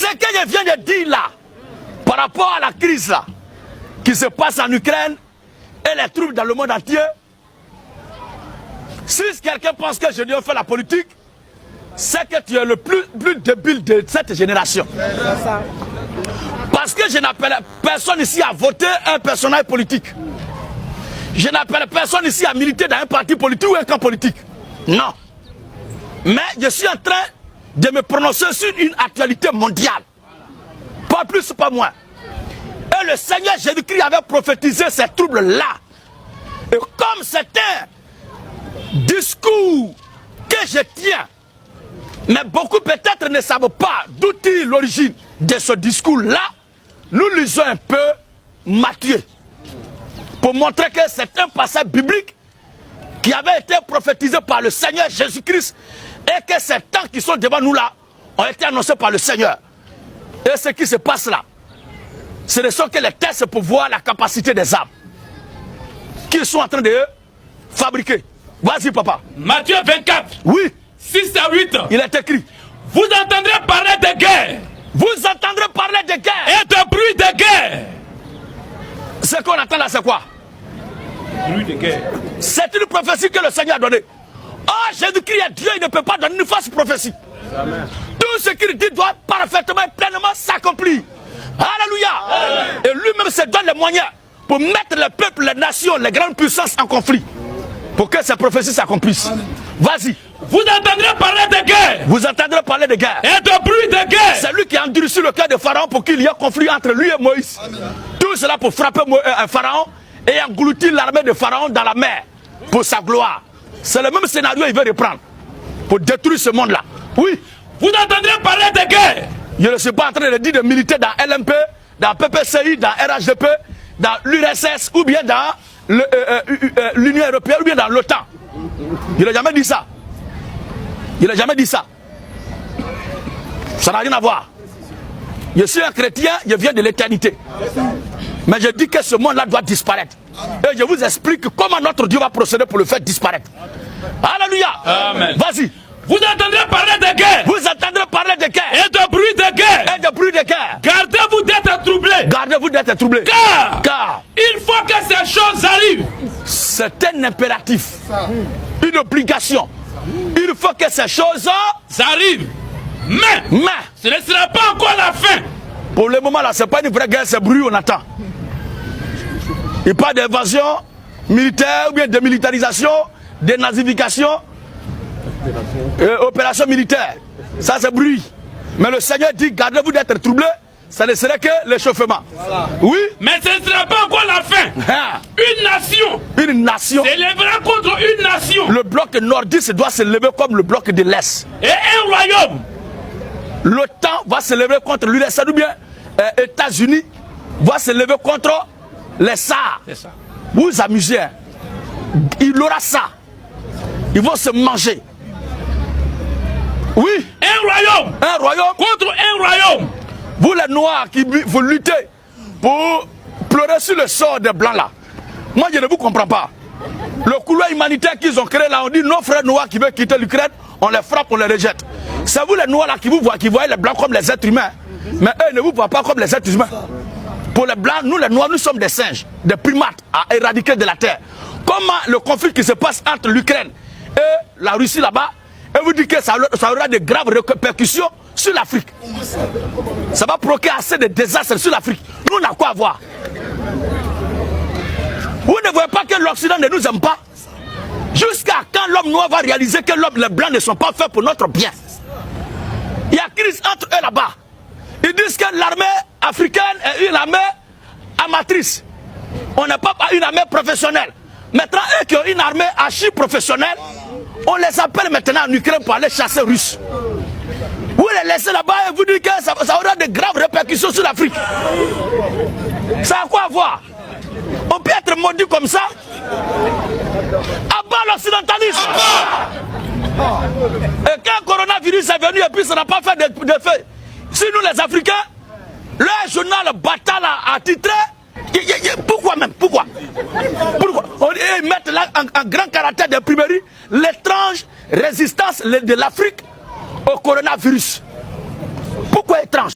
Ce que je viens de dire là, par rapport à la crise là, qui se passe en Ukraine et les troubles dans le monde entier, si quelqu'un pense que je dois faire la politique, c'est que tu es le plus débile de cette génération. Parce que je n'appelle personne ici à voter un personnage politique. Je n'appelle personne ici à militer dans un parti politique ou un camp politique. Non. Mais je suis en train de me prononcer sur une actualité mondiale. Pas plus, pas moins. Et le Seigneur Jésus-Christ avait prophétisé ces troubles-là. Et comme c'est un discours que je tiens, mais beaucoup peut-être ne savent pas d'où est l'origine de ce discours-là, nous lisons un peu Matthieu pour montrer que c'est un passage biblique qui avait été prophétisé par le Seigneur Jésus-Christ et que ces temps qui sont devant nous là ont été annoncés par le Seigneur. Et ce qui se passe là, ce ne sont que les tests pour voir la capacité des âmes qu'ils sont en train de fabriquer. Vas-y papa. Matthieu 24. Oui. 6 à 8. Il est écrit. Vous entendrez parler de guerre. Vous entendrez parler de guerre. Et de bruit de guerre. Ce qu'on entend là, c'est quoi? Bruit de guerre. C'est une prophétie que le Seigneur a donnée. Oh, Jésus-Christ est Dieu, il ne peut pas donner une fausse prophétie. Amen. Tout ce qu'il dit doit parfaitement et pleinement s'accomplir. Alléluia. Et lui-même se donne les moyens pour mettre le peuple, les nations, les grandes puissances en conflit. Pour que ces prophéties s'accomplissent. Vas-y. Vous entendrez parler de guerre. Vous entendrez parler de guerre. Et de bruit de guerre. C'est lui qui a endurci le cœur de Pharaon pour qu'il y ait conflit entre lui et Moïse. Amen. Tout cela pour frapper Pharaon et engloutir l'armée de Pharaon dans la mer pour sa gloire. C'est le même scénario qu'il veut reprendre pour détruire ce monde-là. Oui. Vous entendrez parler de guerre. Je ne suis pas en train de dire de militer dans LMP, dans PPCI, dans RHDP, dans l'URSS ou bien dans l'Union européenne ou bien dans l'OTAN. Il n'a jamais dit ça. Il n'a jamais dit ça. Ça n'a rien à voir. Je suis un chrétien, je viens de l'éternité. Mais je dis que ce monde-là doit disparaître. Et je vous explique comment notre Dieu va procéder pour le faire disparaître. Alléluia. Amen. Vas-y. Vous entendrez parler de guerre. Vous entendrez parler de guerre. Et de bruit de guerre. Et de bruit de guerre. Gardez-vous d'être troublés. Gardez-vous d'être troublés. Car il faut que ces choses arrivent. C'est un impératif. Une obligation. Il faut que ces choses arrivent. Mais ce ne sera pas encore la fin. Pour le moment là, ce n'est pas une vraie guerre, c'est bruit, on attend. Il parle d'invasion militaire ou bien de militarisation, de nazification, opération militaire. Ça c'est bruit. Mais le Seigneur dit, gardez-vous d'être troublés, ça ne serait que l'échauffement. Voilà. Oui. Mais ce ne sera pas encore la fin. Une nation s'élèvera contre une nation. Le bloc nordiste doit se lever comme le bloc de l'Est. Et un royaume. L'OTAN va se lever contre l'URSS ou bien États-Unis va se lever contre les SAR. Vous vous amusez. Hein? Il aura ça. Ils vont se manger. Oui. Un royaume contre un royaume. Vous les noirs qui vous luttez pour pleurer sur le sort des blancs là. Moi je ne vous comprends pas. Le couloir humanitaire qu'ils ont créé là, on dit nos frères noirs qui veulent quitter l'Ukraine, on les frappe, on les rejette. C'est vous les noirs là qui vous voient, qui voient les blancs comme les êtres humains. Mais eux ne vous voient pas comme les êtres humains. Pour les blancs, nous les noirs, nous sommes des singes, des primates à éradiquer de la terre. Comment le conflit qui se passe entre l'Ukraine et la Russie là-bas, et vous dites que ça aura de graves répercussions sur l'Afrique. Ça va provoquer assez de désastres sur l'Afrique. Nous, on a quoi à voir? Vous ne voyez pas que l'Occident ne nous aime pas? Jusqu'à quand l'homme noir va réaliser que les blancs ne sont pas faits pour notre bien? Il y a crise entre eux là-bas. Ils disent que l'armée africaine est une armée amatrice. On n'est pas une armée professionnelle. Maintenant, eux qui ont une armée archi-professionnelle, on les appelle maintenant en Ukraine pour aller chasser les Russes. Vous les laissez là-bas et vous dites que ça aura de graves répercussions sur l'Afrique. Ça a quoi à voir? On peut être maudit comme ça? Abat l'occidentalisme! Et quand le coronavirus est venu et puis ça n'a pas fait d'effet. Si nous les Africains, le journal Batal a titré. Pourquoi même? Pourquoi? Ils mettent là en grand caractère d'imprimerie l'étrange résistance de l'Afrique au coronavirus. Pourquoi étrange?